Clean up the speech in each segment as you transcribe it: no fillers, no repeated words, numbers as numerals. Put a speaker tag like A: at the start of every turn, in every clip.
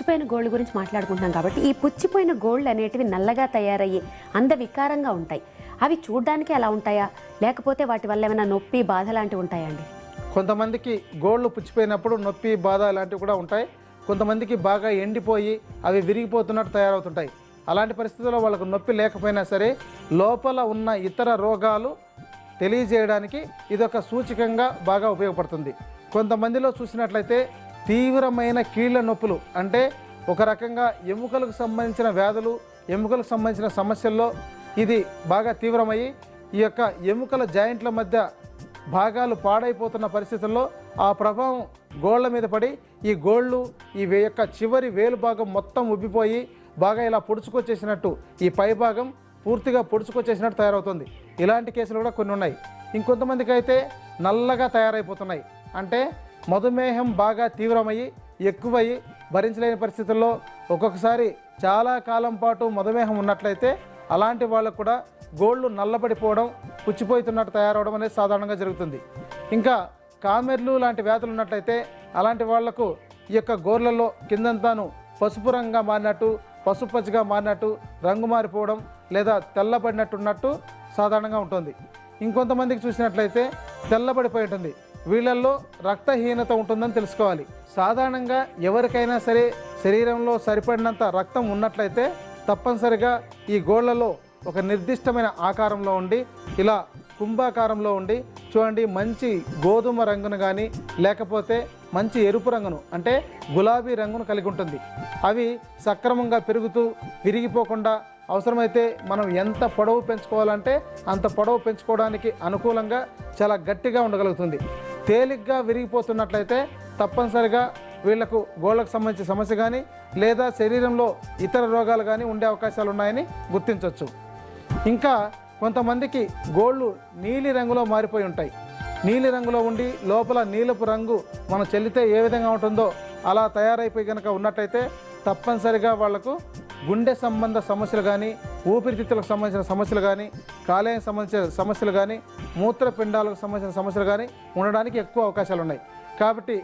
A: పుచ్చిపోయిన గోళ్ళు గురించి మాట్లాడుకుంటున్నాం కాబట్టి ఈ పుచ్చిపోయిన గోళ్ళు అనేటివి నల్లగా తయారయ్యి అందవికారంగా ఉంటాయి. అవి చూడడానికి ఎలా ఉంటాయా, లేకపోతే వాటి వల్ల ఏమైనా నొప్పి బాధ లాంటివి ఉంటాయండి?
B: కొంతమందికి గోళ్ళు పుచ్చిపోయినప్పుడు నొప్పి బాధ లాంటివి కూడా ఉంటాయి. కొంతమందికి బాగా ఎండిపోయి అవి విరిగిపోతున్నట్టు తయారవుతుంటాయి. అలాంటి పరిస్థితుల్లో వాళ్ళకు నొప్పి లేకపోయినా సరే లోపల ఉన్న ఇతర రోగాలు తెలియజేయడానికి ఇదొక సూచకంగా బాగా ఉపయోగపడుతుంది. కొంతమందిలో చూసినట్లయితే తీవ్రమైన కీళ్ళ నొప్పులు, అంటే ఒక రకంగా ఎముకలకు సంబంధించిన వ్యాధులు, ఎముకలకు సంబంధించిన సమస్యల్లో ఇది బాగా తీవ్రమయ్యి ఈ యొక్క ఎముకల జాయింట్ల మధ్య భాగాలు పాడైపోతున్న పరిస్థితుల్లో ఆ ప్రభావం గోళ్ళ మీద పడి ఈ గోళ్ళు ఈ యొక్క చివరి వేలు భాగం మొత్తం ఉబ్బిపోయి బాగా ఇలా పొడుచుకొచ్చేసినట్టు, ఈ పై భాగం పూర్తిగా పొడుచుకొచ్చేసినట్టు తయారవుతుంది. ఇలాంటి కేసులు కూడా కొన్ని ఉన్నాయి. ఇంకొంతమందికి అయితే నల్లగా తయారైపోతున్నాయి, అంటే మధుమేహం బాగా తీవ్రమయ్యి ఎక్కువయ్యి భరించలేని పరిస్థితుల్లో ఒక్కొక్కసారి చాలా కాలం పాటు మధుమేహం ఉన్నట్లయితే అలాంటి వాళ్ళకు కూడా గోళ్ళు నల్లబడిపోవడం, పుచ్చిపోతున్నట్టు తయారవడం అనేది సాధారణంగా జరుగుతుంది. ఇంకా కామెర్లు లాంటి వ్యాధులు ఉన్నట్లయితే అలాంటి వాళ్లకు ఈ యొక్క గోర్లలో కిందంతాను పసుపు రంగుగా మారినట్టు, పసుపచ్చిగా మారినట్టు, రంగు మారిపోవడం లేదా తెల్లబడినట్టున్నట్టు సాధారణంగా ఉంటుంది. ఇంకొంతమందికి చూసినట్లయితే తెల్లబడిపోయి ఉంటుంది. వీళ్ళల్లో రక్తహీనత ఉంటుందని తెలుసుకోవాలి. సాధారణంగా ఎవరికైనా సరే శరీరంలో సరిపడినంత రక్తం ఉన్నట్లయితే తప్పనిసరిగా ఈ గోళ్లలో ఒక నిర్దిష్టమైన ఆకారంలో ఉండి ఇలా కుంభాకారంలో ఉండి చూడండి, మంచి గోధుమ రంగును కానీ లేకపోతే మంచి ఎరుపు రంగును అంటే గులాబీ రంగును కలిగి ఉంటుంది. అవి సక్రమంగా పెరుగుతూ విరిగిపోకుండా అవసరమైతే మనం ఎంత పొడవు పెంచుకోవాలంటే అంత పొడవు పెంచుకోవడానికి అనుకూలంగా చాలా గట్టిగా ఉండగలుగుతుంది. తేలిగ్గా విరిగిపోతున్నట్లయితే తప్పనిసరిగా వీళ్లకు గోళ్ళకు సంబంధించిన సమస్య కానీ లేదా శరీరంలో ఇతర రోగాలు కానీ ఉండే అవకాశాలు ఉన్నాయని గుర్తించవచ్చు. ఇంకా కొంతమందికి గోళ్ళు నీలి రంగులో మారిపోయి ఉంటాయి. నీలి రంగులో ఉండి లోపల నీలపు రంగు మనం చెల్లితే ఏ విధంగా ఉంటుందో అలా తయారైపోయి కనుక ఉన్నట్లయితే తప్పనిసరిగా వాళ్లకు గుండె సంబంధ సమస్యలు కానీ, ఊపిరితిత్తులకు సంబంధించిన సమస్యలు కానీ, కాలేయం సంబంధించిన సమస్యలు కానీ, మూత్రపిండాలకు సంబంధించిన సమస్యలు కానీ ఉండడానికి ఎక్కువ అవకాశాలు ఉన్నాయి. కాబట్టి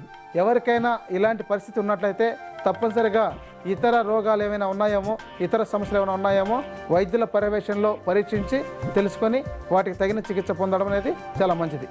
B: ఎవరికైనా ఇలాంటి పరిస్థితి ఉన్నట్లయితే తప్పనిసరిగా ఇతర రోగాలు ఏమైనా ఉన్నాయేమో, ఇతర సమస్యలు ఏమైనా ఉన్నాయేమో వైద్యుల పర్యవేక్షణలో పరీక్షించి తెలుసుకొని వాటికి తగిన చికిత్స పొందడం అనేది చాలా మంచిది.